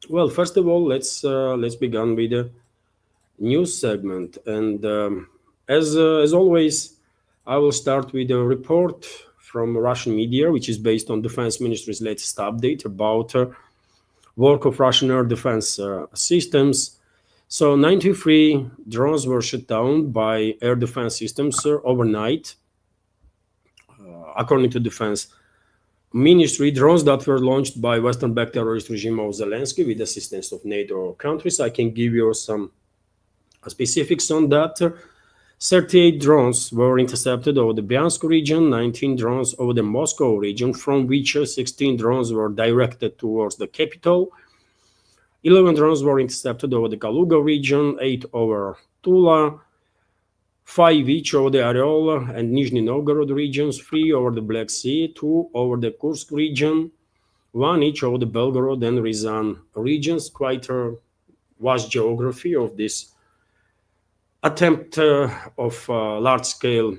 Well, first of all, let's begin with the news segment, and as always, I will start with a report from Russian media, which is based on Defense Ministry's latest update about work of Russian air defense systems. So, 93 drones were shot down by air defense systems overnight, according to Defense Ministry. Drones that were launched by Western-backed terrorist regime of Zelensky with assistance of NATO countries. I can give you some specifics on that. 38 drones were intercepted over the Bryansk region, 19 drones over the Moscow region, from which 16 drones were directed towards the capital. 11 drones were intercepted over the Kaluga region, 8 over Tula, 5 each over the Oryol and Nizhny Novgorod regions, 3 over the Black Sea, 2 over the Kursk region, 1 each over the Belgorod and Ryazan regions. Quite a vast geography of this attempt of large-scale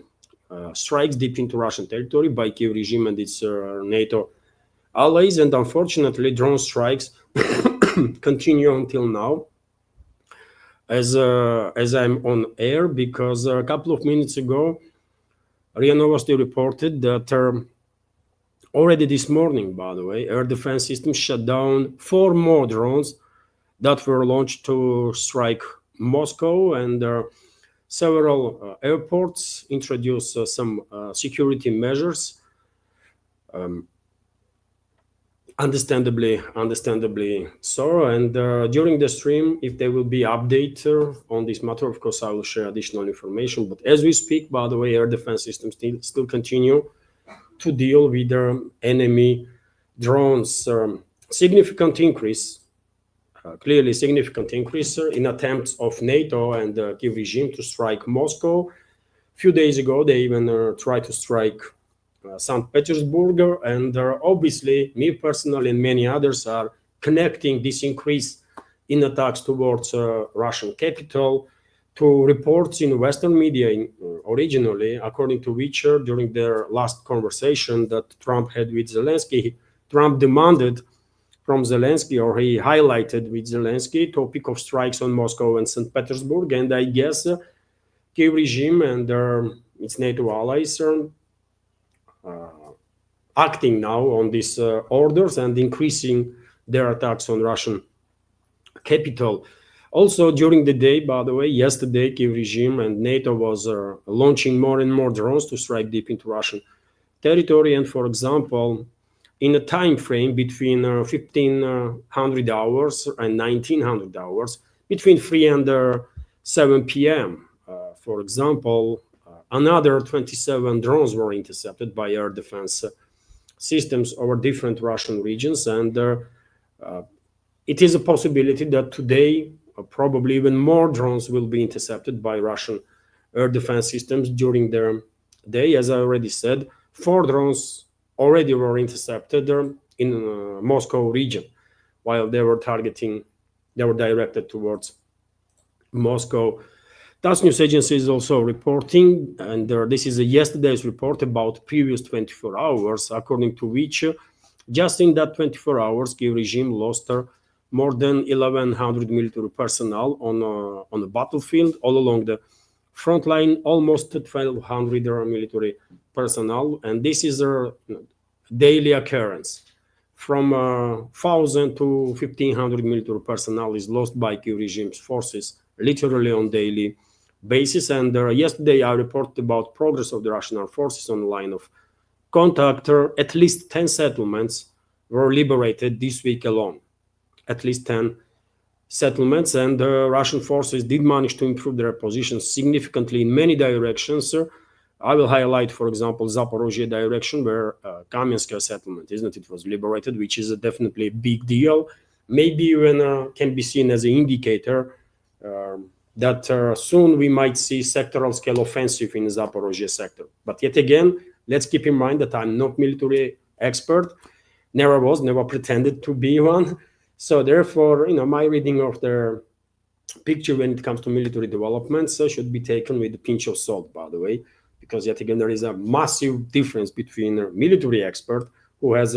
strikes deep into Russian territory by Kiev regime and its NATO allies. And unfortunately, drone strikes continue until now, as I'm on air, because a couple of minutes ago, RIA Novosti reported that already this morning, by the way, air defense systems shut down 4 more drones that were launched to strike Moscow, and several airports introduced some security measures. Understandably so. And during the stream, if there will be update on this matter, of course, I will share additional information. But as we speak, by the way, air defense systems still continue to deal with enemy drones. Significant increase, clearly significant increase in attempts of NATO and the Kiev regime to strike Moscow. A few days ago, they even tried to strike St. Petersburg, and obviously, me personally and many others are connecting this increase in attacks towards Russian capital to reports in Western media originally, according to which during their last conversation that Trump had with Zelensky, Trump demanded from Zelensky, or he highlighted with Zelensky, topic of strikes on Moscow and St. Petersburg, and I guess Kiev regime and its NATO allies are acting now on these orders and increasing their attacks on Russian capital. Also, during the day, by the way, yesterday, Kiev regime and NATO was launching more and more drones to strike deep into Russian territory. And for example, in a time frame between 1500 hours and 1900 hours, between 3 and 7 p.m., for example, another 27 drones were intercepted by air defense systems over different Russian regions. And it is a possibility that today, probably even more drones will be intercepted by Russian air defense systems during their day. As I already said, 4 drones already were intercepted in Moscow region, while they were directed towards Moscow. TASS news agency is also reporting, and this is yesterday's report about previous 24 hours, according to which just in that 24 hours, Kiev regime lost more than 1,100 military personnel on the battlefield all along the front line, almost 1,200 military personnel, and this is a daily occurrence. From 1,000 to 1,500 military personnel is lost by Kiev regime's forces, literally on daily basis. And yesterday I reported about progress of the Russian armed forces on the line of contact. At least 10 settlements were liberated this week alone. At least 10 settlements, and Russian forces did manage to improve their positions significantly in many directions. I will highlight, for example, Zapori direction, where Kamenskaya settlement, isn't it, was liberated, which is definitely a big deal. Maybe even can be seen as an indicator that soon we might see sectoral scale offensive in the Zaporozhye sector. But yet again, let's keep in mind that I'm not military expert, never pretended to be one. So therefore, my reading of the picture when it comes to military developments should be taken with a pinch of salt, by the way, because yet again, there is a massive difference between a military expert who has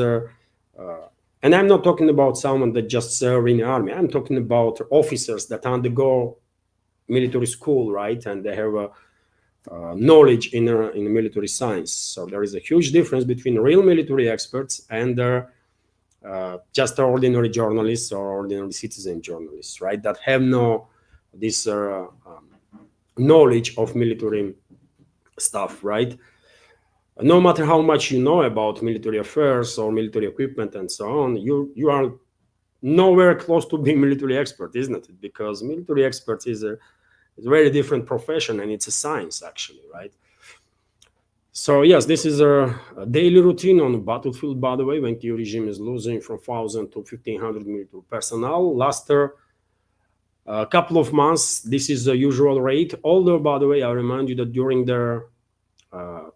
And I'm not talking about someone that just serve in the army. I'm talking about officers that undergo military school, right? And they have a knowledge in military science. So there is a huge difference between real military experts and just ordinary journalists or ordinary citizen journalists, right? That have no this knowledge of military stuff, right? No matter how much you know about military affairs or military equipment and so on, you are nowhere close to being military expert, isn't it? Because military expert is a very different profession, and it's a science actually, right? So yes, this is a daily routine on the battlefield, by the way, when Kyiv regime is losing from 1,000 to 1,500 military personnel. Last a couple of months, this is the usual rate. Although, by the way, I remind you that during the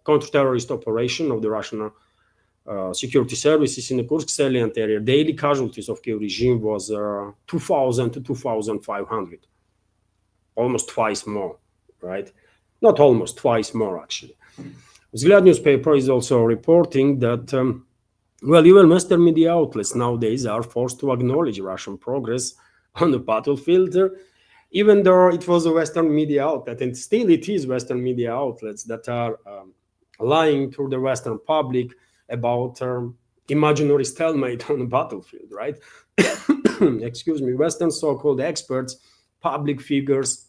counter-terrorist operation of the Russian security services in the Kursk salient area, daily casualties of Kyiv regime was 2,000 to 2,500, almost twice more, right? Not almost, twice more actually. Vzglyad newspaper is also reporting that, well, even Western media outlets nowadays are forced to acknowledge Russian progress on the battlefield, even though it was a Western media outlet, and still it is Western media outlets that are lying to the Western public about imaginary stalemate on the battlefield, right? Excuse me, Western so-called experts, public figures,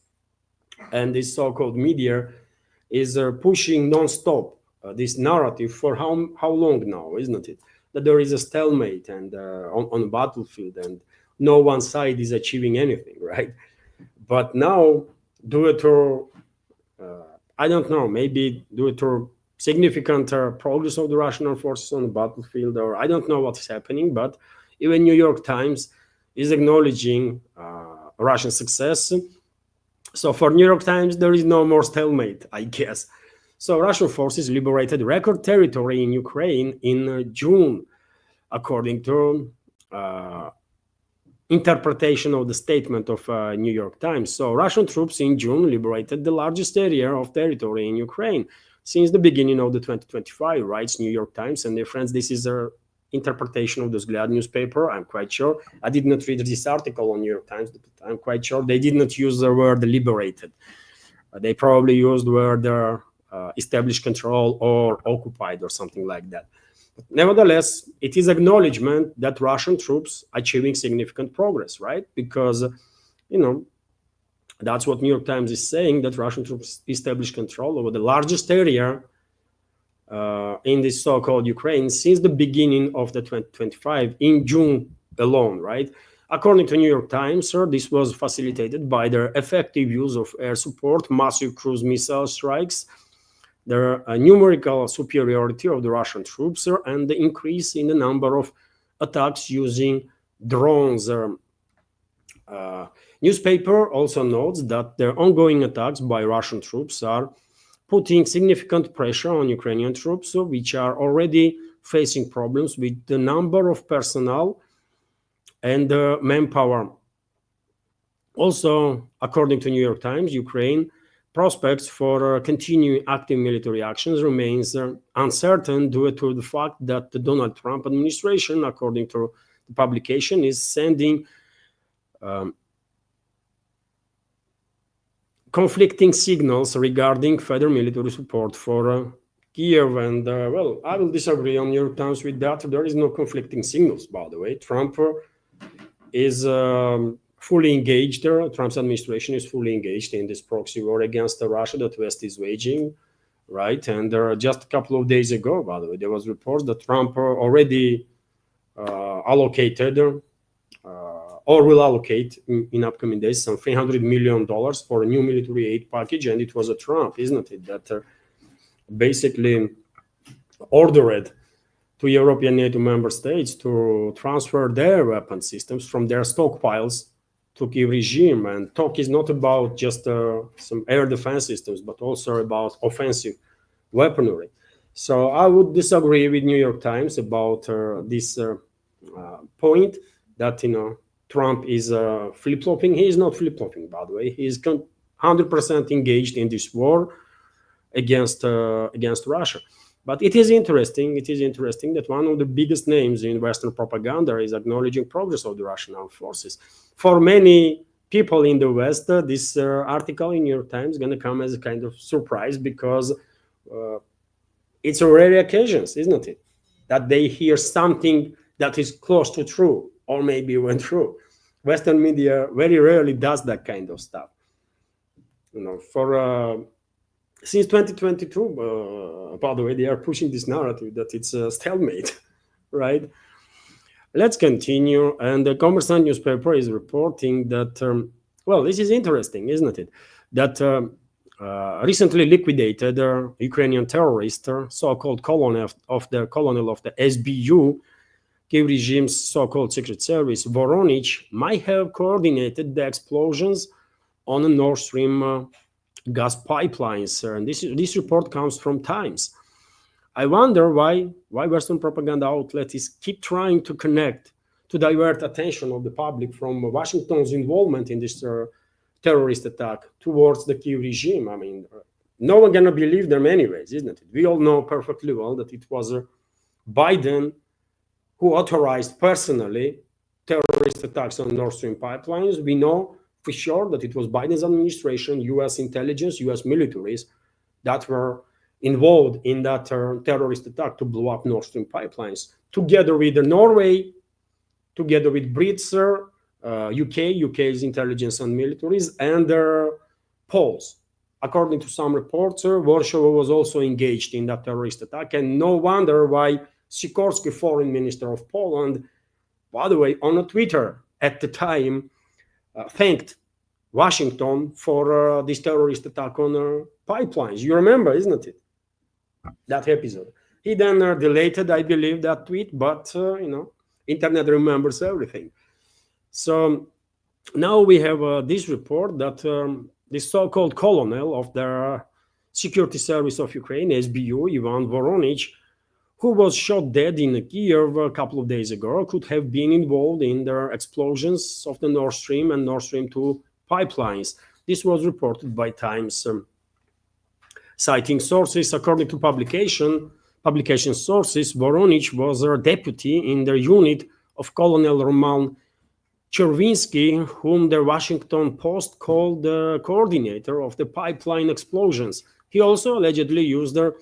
and this so-called media is pushing non-stop this narrative for how long now, isn't it? That there is a stalemate and on the battlefield, and no one side is achieving anything, right? But now, due to I don't know, maybe due to significant progress of the Russian forces on the battlefield, or I don't know what is happening, but even New York Times is acknowledging Russian success. So for New York Times, there is no more stalemate, I guess. So Russian forces liberated record territory in Ukraine in June, according to interpretation of the statement of New York Times. So Russian troops in June liberated the largest area of territory in Ukraine since the beginning of the 2025, writes New York Times. And their friends, this is their interpretation of the Vzglyad newspaper, I'm quite sure. I did not read this article on New York Times, but I'm quite sure they did not use the word liberated. They probably used the word established control or occupied or something like that. But nevertheless, it is acknowledgement that Russian troops achieving significant progress, right? Because, that's what New York Times is saying, that Russian troops established control over the largest area in this so-called Ukraine since the beginning of the 2025 in June alone, right? According to New York Times, this was facilitated by their effective use of air support, massive cruise missile strikes, the numerical superiority of the Russian troops, and the increase in the number of attacks using drones. Newspaper also notes that the ongoing attacks by Russian troops are putting significant pressure on Ukrainian troops, which are already facing problems with the number of personnel and manpower. Also, according to New York Times, Ukraine prospects for continuing active military actions remains uncertain due to the fact that the Donald Trump administration, according to the publication, is sending conflicting signals regarding further military support for Kiev. And well, I will disagree on New York Times with that. There is no conflicting signals, by the way. Trump is fully engaged. Trump's administration is fully engaged in this proxy war against Russia that West is waging, right? And just a couple of days ago, by the way, there was reports that Trump already allocated or will allocate in upcoming days some $300 million for a new military aid package. And it was a Trump, isn't it, that basically ordered to European NATO member states to transfer their weapon systems from their stockpiles to Kyiv regime. And talk is not about just some air defense systems, but also about offensive weaponry. So I would disagree with New York Times about this point that, Trump is flip-flopping. He is not flip-flopping, by the way. He is 100% engaged in this war against Russia. But it is interesting that one of the biggest names in Western propaganda is acknowledging progress of the Russian armed forces. For many people in the West, this article in New York Times is going to come as a kind of surprise, because it's a rare occasions, isn't it, that they hear something that is close to true, or maybe even true. Western media very rarely does that kind of stuff. Since 2022, by the way, they are pushing this narrative that it's a stalemate, right? Let's continue. And the Kommersant newspaper is reporting that, well, this is interesting, isn't it? That recently liquidated Ukrainian terrorist, so-called colonel of the SBU, Kiev regime's so-called secret service, Voronich, might have coordinated the explosions on the Nord Stream gas pipelines. And this report comes from Times. I wonder why Western propaganda outlets keep trying to divert attention of the public from Washington's involvement in this terrorist attack towards the Kiev regime. I mean, no one gonna believe them anyways, isn't it? We all know perfectly well that it was Biden who authorized personally terrorist attacks on Nord Stream pipelines. We know for sure that it was Biden's administration, U.S. intelligence, U.S. militaries that were involved in that terrorist attack to blow up Nord Stream pipelines, together with Norway, together with Brits, UK's intelligence and militaries, and Poles. According to some reports, Warsaw was also engaged in that terrorist attack, and no wonder why Sikorski, foreign minister of Poland, by the way, on Twitter at the time, thanked Washington for this terrorist attack on pipelines. You remember, isn't it? That episode. He then deleted, I believe, that tweet, but internet remembers everything. So now we have this report that this so-called colonel of the Security Service of Ukraine, SBU, Ivan Voronich, who was shot dead in Kiev a couple of days ago, could have been involved in the explosions of the Nord Stream and Nord Stream 2 pipelines. This was reported by Times, citing sources. According to publication sources, Voronich was a deputy in the unit of Colonel Roman Chervinsky, whom the Washington Post called the coordinator of the pipeline explosions. He also allegedly used the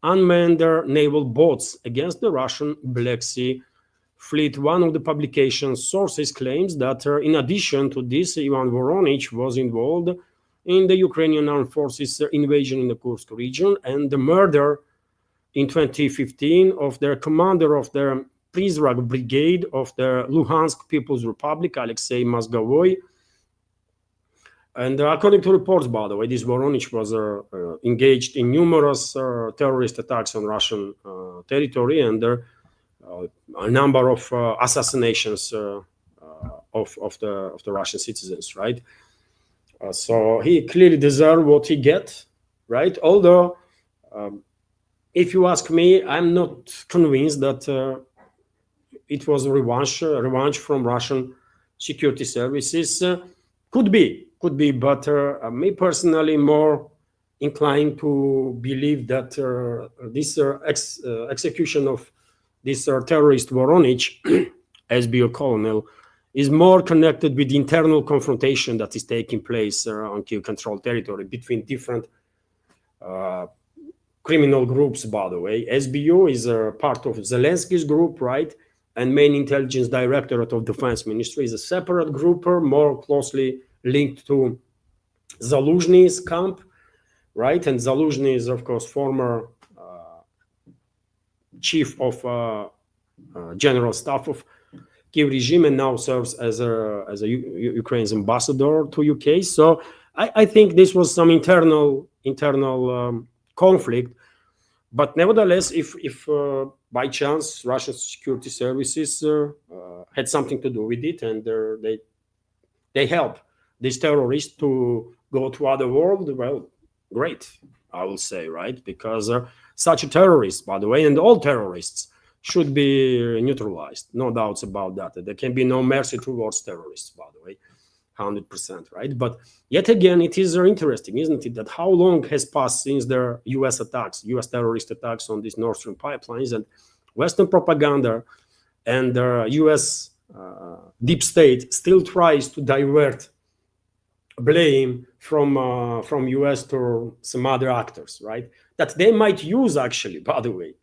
unmanned naval boats against the Russian Black Sea fleet. One of the publication's sources claims that in addition to this, Ivan Voronich was involved in the Ukrainian armed forces invasion in the Kursk region and the murder in 2015 of the commander of the Prizrak Brigade of the Luhansk People's Republic, Alexei Mozgovoi. And according to reports, by the way, this Voronich was engaged in numerous terrorist attacks on Russian territory and a number of assassinations of the Russian citizens, right? So he clearly deserved what he gets, right? Although, if you ask me, I'm not convinced that it was a revanche from Russian security services. Could be, but me personally more inclined to believe that this execution of this terrorist Voronich, SBU colonel, is more connected with the internal confrontation that is taking place on Kiev-controlled territory between different criminal groups, by the way. SBU is a part of Zelensky's group, right? And main intelligence directorate of defense ministry is a separate group, more closely linked to Zaluzhny's camp, right? And Zaluzhny is, of course, former chief of general staff of Kiev regime and now serves as a Ukraine's ambassador to UK. So I think this was some internal conflict. But nevertheless, if by chance Russian security services had something to do with it and they help these terrorists to go to other world, well, great, I will say, right? Because such a terrorist, by the way, and all terrorists should be neutralized. No doubts about that. There can be no mercy towards terrorists, by the way. 100%, right? But yet again, it is interesting, isn't it, that how long has passed since the US attacks, US terrorist attacks on these Nord Stream pipelines, and Western propaganda and the US deep state still tries to divert blame from US to some other actors, right? That they might use, actually, by the way,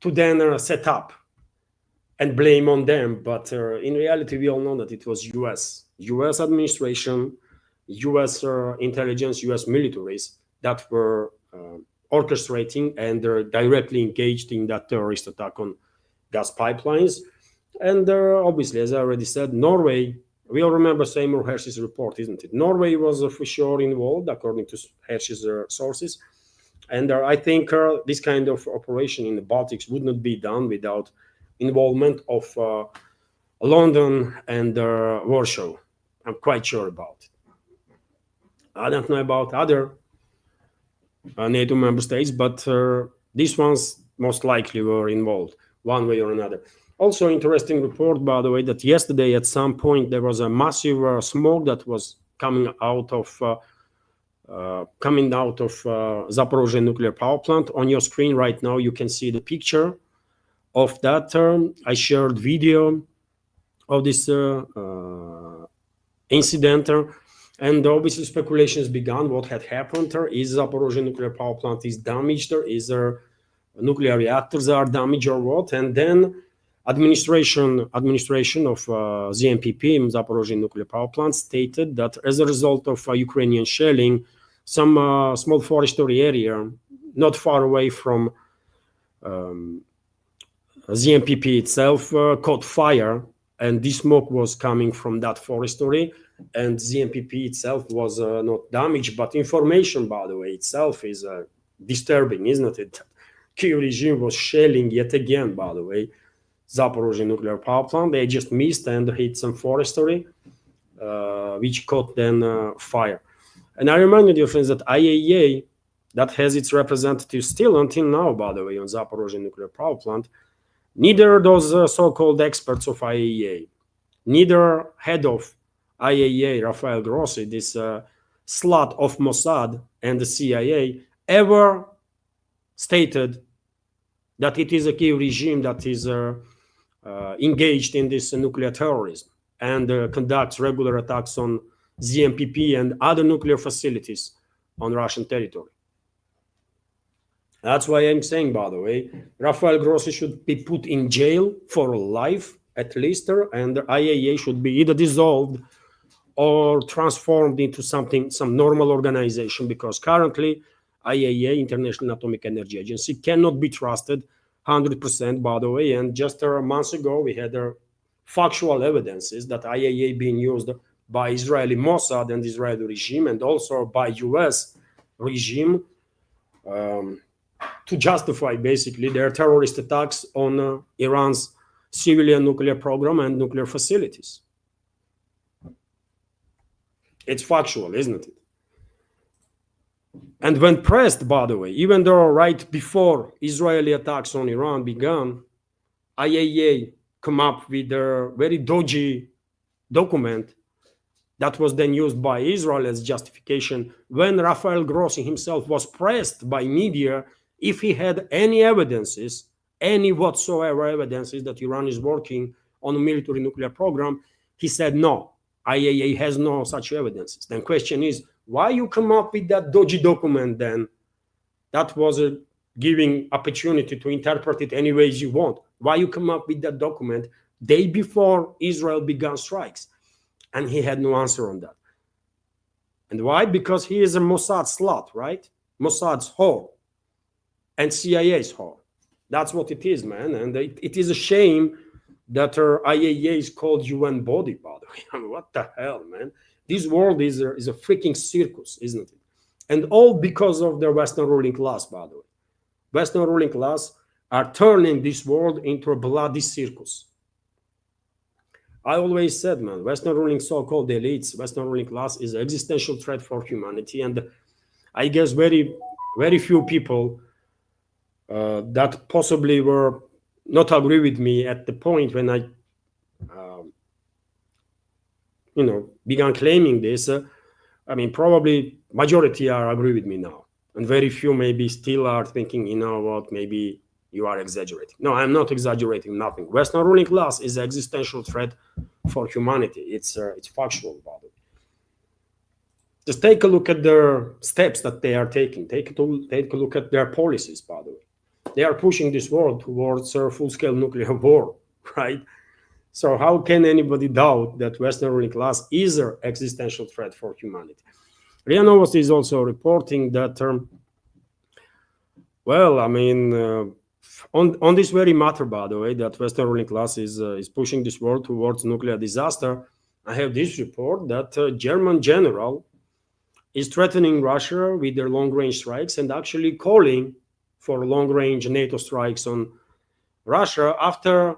to then set up and blame on them. But in reality, we all know that it was US administration, US intelligence, US militaries that were orchestrating and directly engaged in that terrorist attack on gas pipelines. And obviously, as I already said, Norway, we all remember Seymour Hersh's report, isn't it? Norway was for sure involved, according to Hersh's sources. And I think this kind of operation in the Baltics would not be done without involvement of London and Warsaw. I'm quite sure about it. I don't know about other NATO member states, but these ones most likely were involved one way or another. Also, interesting report, by the way, that yesterday at some point there was a massive smoke that was coming out of Zapori nuclear power plant. On your screen right now, you can see the picture of that. I shared video of this incident, and obviously speculations began. What had happened? Is Zapori nuclear power plant is damaged? Is there nuclear reactors are damaged or what? And then administration of ZMPP, Zapori nuclear power plant, stated that as a result of Ukrainian shelling, some small forestry area not far away from ZMPP itself caught fire, and this smoke was coming from that forestry, and ZMPP itself was not damaged. But information, by the way, itself is disturbing, isn't it? Kyiv regime was shelling yet again, by the way, Zapori nuclear power plant. They just missed and hit some forestry, which caught then fire. And I remind you, dear friends, that IAEA, that has its representatives still until now, by the way, on Zapori nuclear power plant, neither those so-called experts of IAEA, neither head of IAEA, Rafael Grossi, this slut of Mossad and the CIA, ever stated that it is a Kyiv regime that is engaged in this nuclear terrorism and conducts regular attacks on ZMPP and other nuclear facilities on Russian territory. That's why I'm saying, by the way, Rafael Grossi should be put in jail for life, at least, and the IAEA should be either dissolved or transformed into some normal organization, because currently IAEA, International Atomic Energy Agency, cannot be trusted 100%, by the way. And just months ago, we had factual evidences that IAEA being used by Israeli Mossad and Israeli regime, and also by US regime, to justify basically their terrorist attacks on Iran's civilian nuclear program and nuclear facilities. It's factual, isn't it? And when pressed, by the way, even though right before Israeli attacks on Iran began, IAEA come up with a very dodgy document that was then used by Israel as justification when Rafael Grossi himself was pressed by media if he had any evidences, any whatsoever evidences that Iran is working on a military nuclear program. He said, no, IAEA has no such evidences. Then question is, why you come up with that dodgy document then? That was a giving opportunity to interpret it any ways you want. Why you come up with that document day before Israel began strikes? And he had no answer on that. And why? Because he is a Mossad slut, right? Mossad's whore and CIA's whore. That's what it is, man. And it is a shame that IAEA is called UN body, by the way. I mean, what the hell, man? This world is a freaking circus, isn't it? And all because of the Western ruling class, by the way. Western ruling class are turning this world into a bloody circus. I always said, man, Western ruling so-called elites, Western ruling class is an existential threat for humanity. And I guess very, very few people that possibly were not agree with me at the point when I began claiming this, I mean, probably majority are agree with me now, and very few maybe still are thinking, you know what, maybe you are exaggerating. No, I'm not exaggerating nothing. Western ruling class is an existential threat for humanity. It's factual about it. Just take a look at their steps that they are taking. Take a look at their policies, by the way. They are pushing this world towards a full-scale nuclear war, right? So how can anybody doubt that Western ruling class is an existential threat for humanity? RIA Novosti is also reporting that, well, I mean, on this very matter, by the way, that Western ruling class is pushing this world towards nuclear disaster, I have this report that German general is threatening Russia with their long-range strikes and actually calling for long-range NATO strikes on Russia after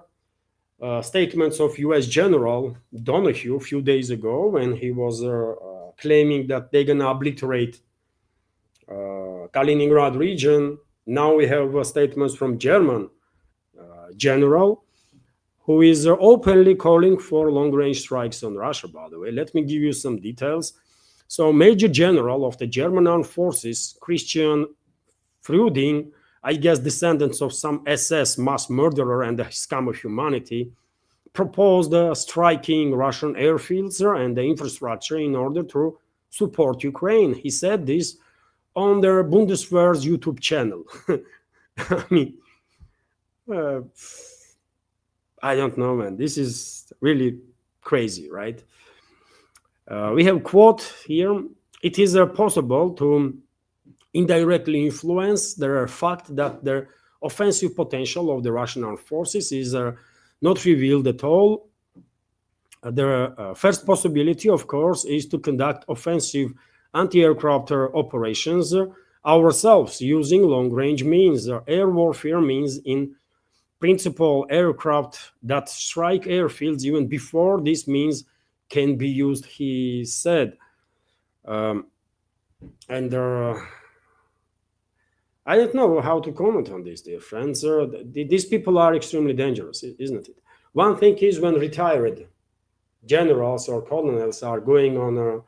statements of U.S. General Donahue a few days ago, when he was claiming that they're going to obliterate Kaliningrad region. Now we have statements from German general who is openly calling for long-range strikes on Russia, by the way. Let me give you some details. So Major General of the German Armed Forces, Christian Freuding, I guess descendants of some SS mass murderer and the scum of humanity, proposed striking Russian airfields and the infrastructure in order to support Ukraine. He said this on their Bundeswehr's YouTube channel. I mean, I don't know, man. This is really crazy, right? We have a quote here. It is possible to indirectly influence the fact that the offensive potential of the Russian armed forces is not revealed at all. The first possibility, of course, is to conduct offensive anti-aircraft operations ourselves using long-range means. Air warfare means, in principle, aircraft that strike airfields even before this means can be used, he said. And I don't know how to comment on this, dear friends. These people are extremely dangerous, isn't it? One thing is when retired generals or colonels are going on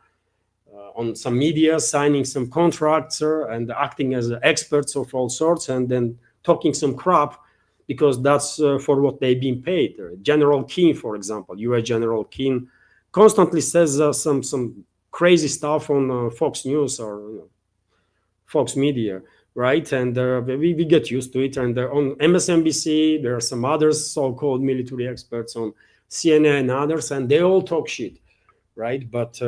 some media, signing some contracts and acting as experts of all sorts, and then talking some crap because that's for what they've been paid. General Keane, for example, U.S. General Keane, constantly says some crazy stuff on Fox News or Fox Media, right? And we get used to it. And on MSNBC, there are some others, so-called military experts on CNN and others, and they all talk shit, right? But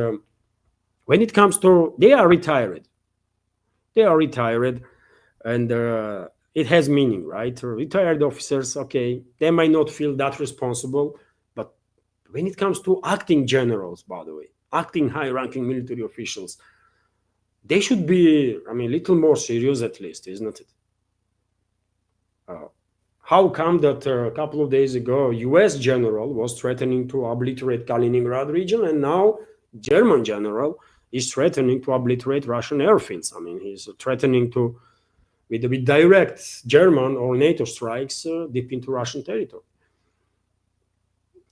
when it comes to, they are retired, and it has meaning, right? Retired officers, okay, they might not feel that responsible, but when it comes to acting generals, by the way, acting high-ranking military officials, they should be, I mean, a little more serious at least, isn't it? How come that a couple of days ago, U.S. general was threatening to obliterate Kaliningrad region, and now German general is threatening to obliterate Russian airfields? I mean, he's threatening to, with direct German or NATO strikes deep into Russian territory.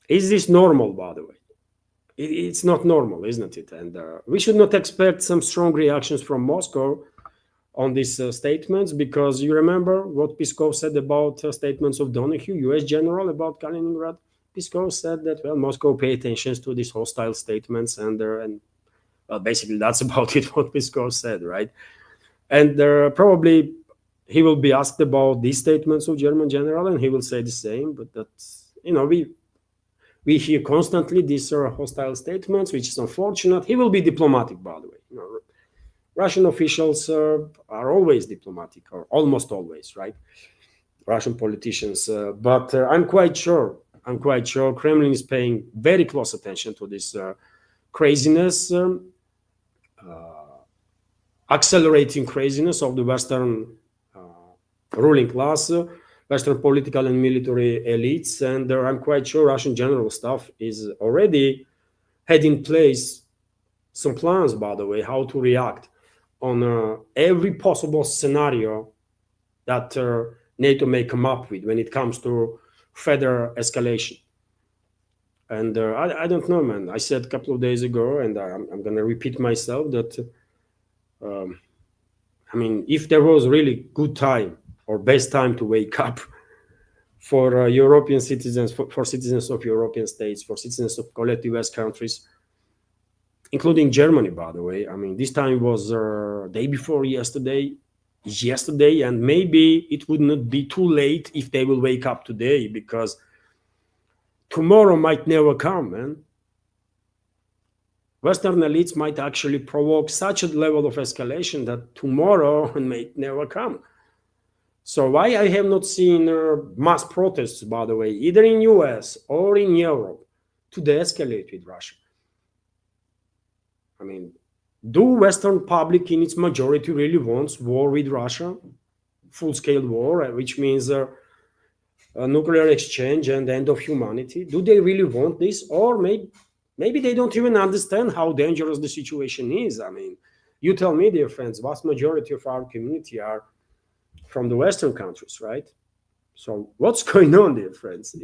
Is this normal, by the way? It's not normal, isn't it? And we should not expect some strong reactions from Moscow on these statements, because you remember what Peskov said about statements of Donahue, U.S. general, about Kaliningrad. Peskov said that, well, Moscow pay attention to these hostile statements, and well, basically that's about it, what Peskov said, right? And probably he will be asked about these statements of German general, and he will say the same. But that's, we hear constantly these hostile statements, which is unfortunate. He will be diplomatic, by the way. Russian officials are always diplomatic, or almost always, right? Russian politicians. But I'm quite sure Kremlin is paying very close attention to this craziness, accelerating craziness of the Western ruling class, Western political and military elites. And I'm quite sure Russian general staff is already had in place some plans, by the way, how to react on every possible scenario that NATO may come up with when it comes to further escalation. And I don't know, man. I said a couple of days ago, and I'm going to repeat myself that, I mean, if there was really good time or best time to wake up for European citizens, for citizens of European states, for citizens of collective West countries, including Germany, by the way. I mean, this time was day before yesterday, and maybe it would not be too late if they will wake up today, because tomorrow might never come, man. Western elites might actually provoke such a level of escalation that tomorrow may never come. So why I have not seen mass protests, by the way, either in US or in Europe, to de-escalate with Russia? I mean, do Western public in its majority really wants war with Russia? Full-scale war, which means a nuclear exchange and end of humanity? Do they really want this? Or maybe they don't even understand how dangerous the situation is. I mean, you tell me, dear friends, vast majority of our community are from the Western countries, right? So what's going on, dear friends?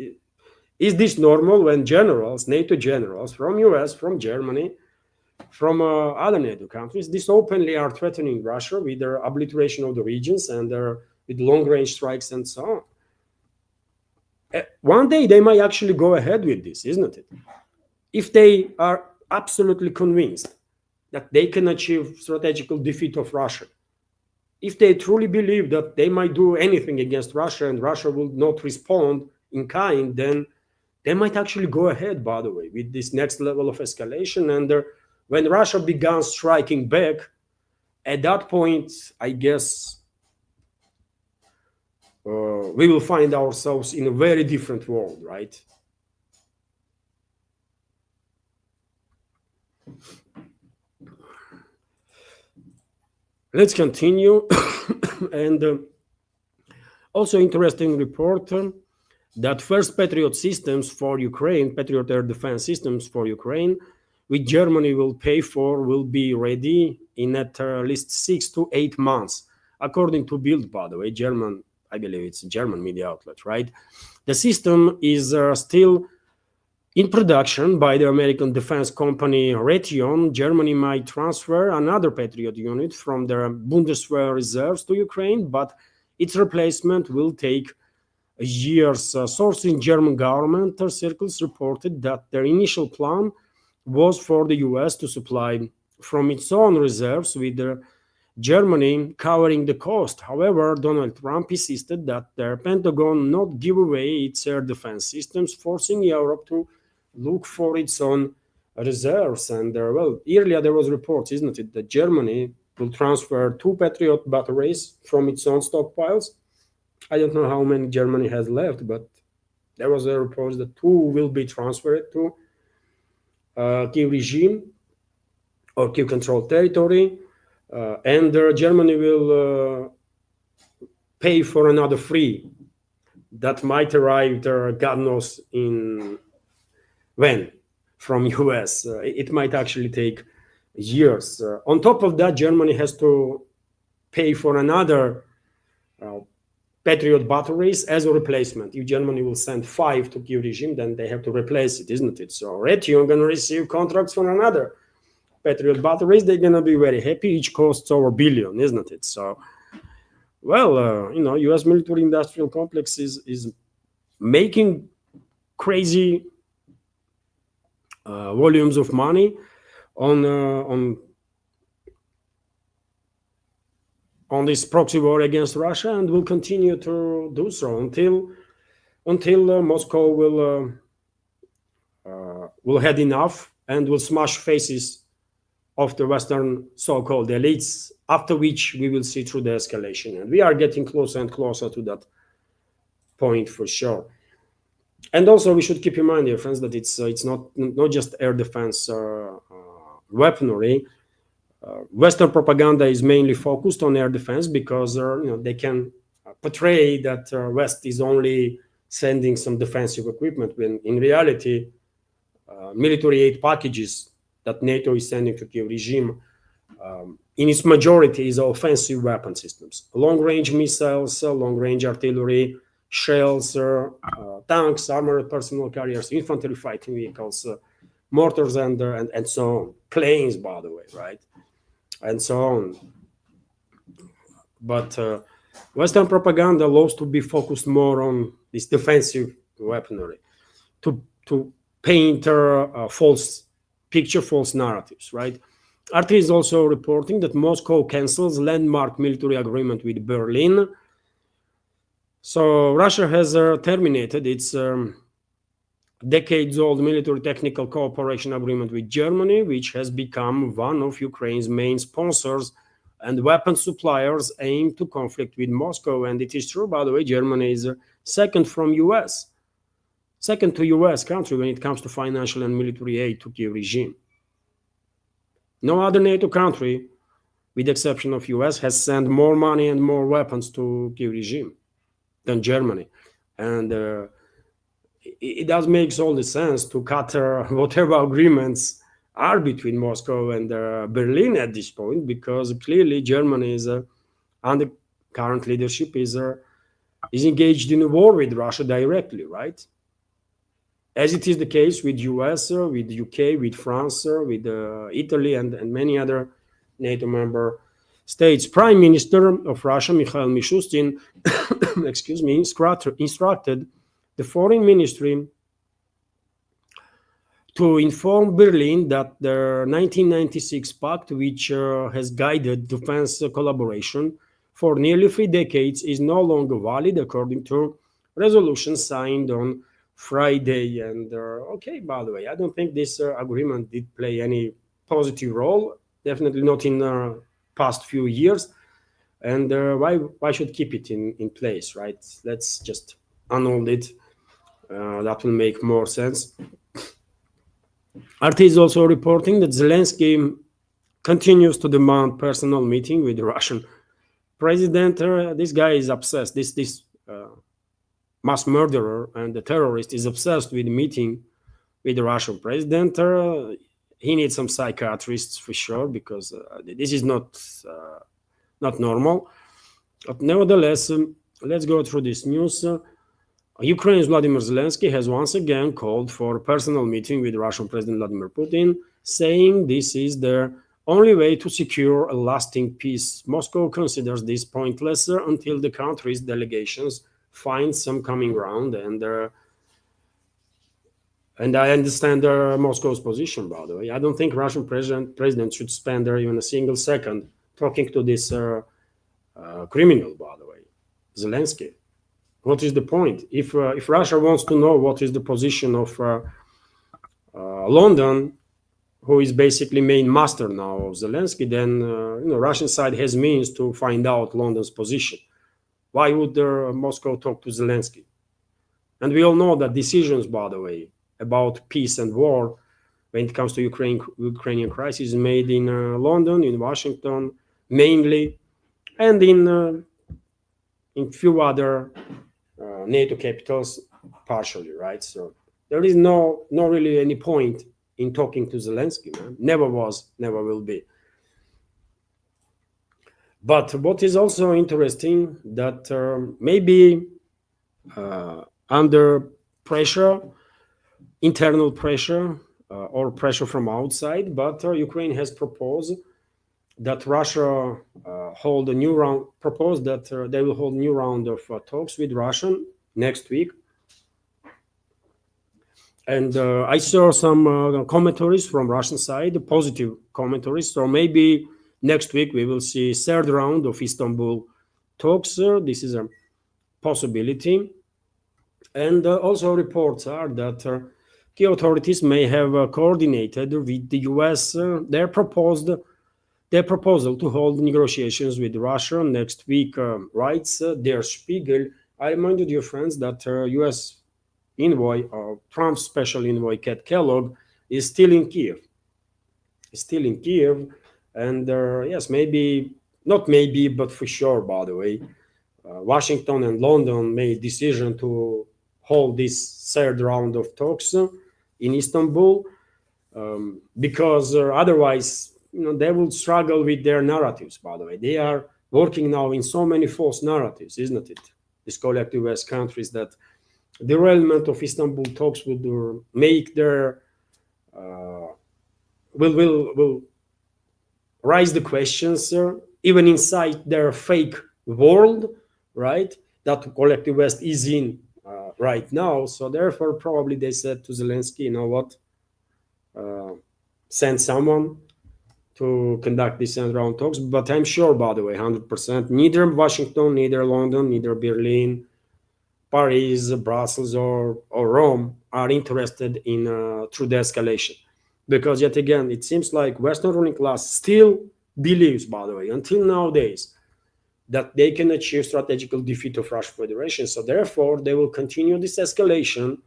Is this normal when generals, NATO generals from US, from Germany, from other NATO countries, this openly are threatening Russia with their obliteration of the regions and with long-range strikes and so on? One day they might actually go ahead with this, isn't it? If they are absolutely convinced that they can achieve strategical defeat of Russia, if they truly believe that they might do anything against Russia and Russia will not respond in kind, then they might actually go ahead, by the way, with this next level of escalation. And when Russia began striking back, at that point, I guess we will find ourselves in a very different world, right? Let's continue. And also interesting report that first Patriot systems for Ukraine, Patriot air defense systems for Ukraine, which Germany will pay for, will be ready in at least 6 to 8 months, according to Bild, by the way, German, I believe it's a German media outlet, right? The system is still in production by the American defense company Raytheon. Germany might transfer another Patriot unit from their Bundeswehr reserves to Ukraine, but its replacement will take years. Sources in German government circles reported that their initial plan was for the US to supply from its own reserves, with Germany covering the cost. However, Donald Trump insisted that the Pentagon not give away its air defense systems, forcing Europe to look for its own reserves. And well, earlier there was reports, isn't it, that Germany will transfer 2 Patriot batteries from its own stockpiles. I don't know how many Germany has left, but there was a report that 2 will be transferred to Kiev regime or Kiev controlled territory, and Germany will pay for another 3 that might arrive there, God knows in when, from US. It might actually take years. On top of that, Germany has to pay for another Patriot batteries as a replacement. If Germany will send 5 to Kiev regime, then they have to replace it, isn't it? So Raytheon going to receive contracts for another Patriot batteries. They're going to be very happy. Each costs over $1 billion, isn't it? So, well, U.S. military-industrial complex is making crazy volumes of money on this proxy war against Russia, and will continue to do so until Moscow will had enough and will smash faces of the Western so-called elites, after which we will see through the escalation. And we are getting closer and closer to that point for sure. And also we should keep in mind, dear friends, that it's not just air defense weaponry. Western propaganda is mainly focused on air defense because they can portray that West is only sending some defensive equipment, when in reality military aid packages that NATO is sending to Kiev regime in its majority is offensive weapon systems, long-range missiles, long-range artillery, shells, tanks, armored personnel carriers, infantry fighting vehicles, mortars, and so on. Planes, by the way, right? And so on. But Western propaganda loves to be focused more on this defensive weaponry, to paint false picture, false narratives, right? RT is also reporting that Moscow cancels landmark military agreement with Berlin. So Russia has terminated its decades-old military technical cooperation agreement with Germany, which has become one of Ukraine's main sponsors and weapon suppliers aimed to conflict with Moscow. And it is true, by the way, Germany is second to US country when it comes to financial and military aid to Kiev regime. No other NATO country, with the exception of US, has sent more money and more weapons to Kiev regime than Germany. And it does make all the sense to cut whatever agreements are between Moscow and Berlin at this point, because clearly Germany is under current leadership is engaged in a war with Russia directly, right? As it is the case with US, with UK, with France, with Italy, and many other NATO member states. Prime Minister of Russia, Mikhail Mishustin, excuse me, instructed the foreign ministry to inform Berlin that the 1996 pact, which has guided defense collaboration for nearly 3 decades, is no longer valid according to resolutions signed on Friday. And okay, by the way, I don't think this agreement did play any positive role, definitely not in the past few years. And why should keep it in place, right? Let's just annul it. That will make more sense. RT is also reporting that Zelensky continues to demand personal meeting with the Russian president. This guy is obsessed. This mass murderer and the terrorist is obsessed with meeting with the Russian president. He needs some psychiatrists for sure, because this is not normal. But nevertheless, let's go through this news. Ukraine's Vladimir Zelensky has once again called for a personal meeting with Russian President Vladimir Putin, saying this is the only way to secure a lasting peace. Moscow considers this pointless until the country's delegations find some common ground, and I understand Moscow's position, by the way. I don't think Russian president should spend there even a single second talking to this criminal, by the way, Zelensky. What is the point? If Russia wants to know what is the position of London, who is basically main master now of Zelensky, then Russian side has means to find out London's position. Why would Moscow talk to Zelensky? And we all know that decisions, by the way, about peace and war, when it comes to Ukrainian crisis, made in London, in Washington, mainly, and in few other NATO capitals, partially, right? So there is no really any point in talking to Zelensky, man. Never was, never will be. But what is also interesting that maybe under pressure, internal pressure or pressure from outside, but Ukraine has proposed that Russia hold a new round, proposed that they will hold a new round of talks with Russia next week. And I saw some commentaries from Russian side, positive commentaries. So maybe next week we will see third round of Istanbul talks. This is a possibility. And also reports are that key authorities may have coordinated with the US their proposal to hold negotiations with Russia next week, writes Der Spiegel. I remind you, dear friends, that US envoy, Trump's special envoy, Kat Kellogg, is still in Kiev. And yes, maybe, not maybe, but for sure, by the way, Washington and London made decision to hold this third round of talks in Istanbul, because otherwise, they will struggle with their narratives, by the way. They are working now in so many false narratives, isn't it? these collective West countries, that the derailment of Istanbul talks would make their will raise the questions even inside their fake world, right? That collective West is in right now. So therefore, probably they said to Zelensky, you know what, send someone to conduct these end round talks. But I'm sure, by the way, 100%, neither Washington, neither London, neither Berlin, Paris, Brussels, or Rome are interested in true de-escalation. Because yet again, it seems like Western ruling class still believes, by the way, until nowadays, that they can achieve strategical defeat of Russian Federation. So therefore, they will continue this escalation.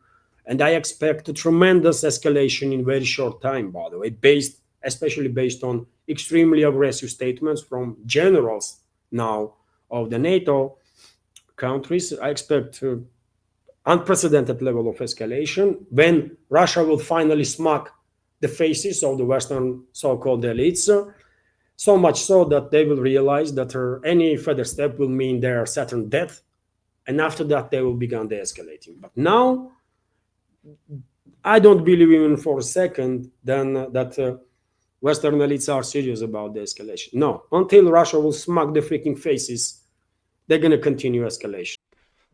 And I expect a tremendous escalation in very short time, by the way, especially based on extremely aggressive statements from generals now of the NATO countries. I expect unprecedented level of escalation when Russia will finally smack the faces of the Western so-called elites, so much so that they will realize that any further step will mean their certain death, and after that they will begin de-escalating. But now, I don't believe even for a second then that Western elites are serious about the escalation. No, until Russia will smack the freaking faces, they're going to continue escalation.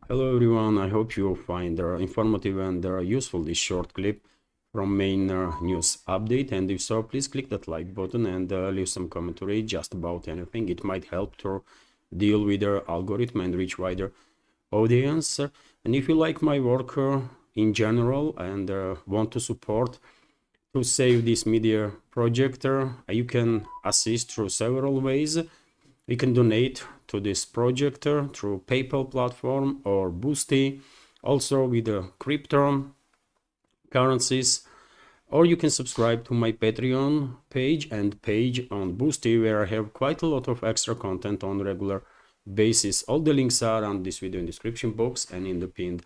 Hello everyone, I hope you find informative and useful this short clip from main news update, and if so, please click that like button and leave some commentary just about anything. It might help to deal with the algorithm and reach wider audience. And if you like my work in general and want to support to save this media project, you can assist through several ways. You can donate to this project through PayPal platform or Boosty, also with the crypto currencies, or you can subscribe to my Patreon page and page on Boosty, where I have quite a lot of extra content on regular basis. All the links are on this video in description box and in the pinned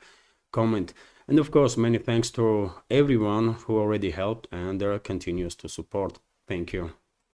comment. And of course, many thanks to everyone who already helped and continues to support. Thank you.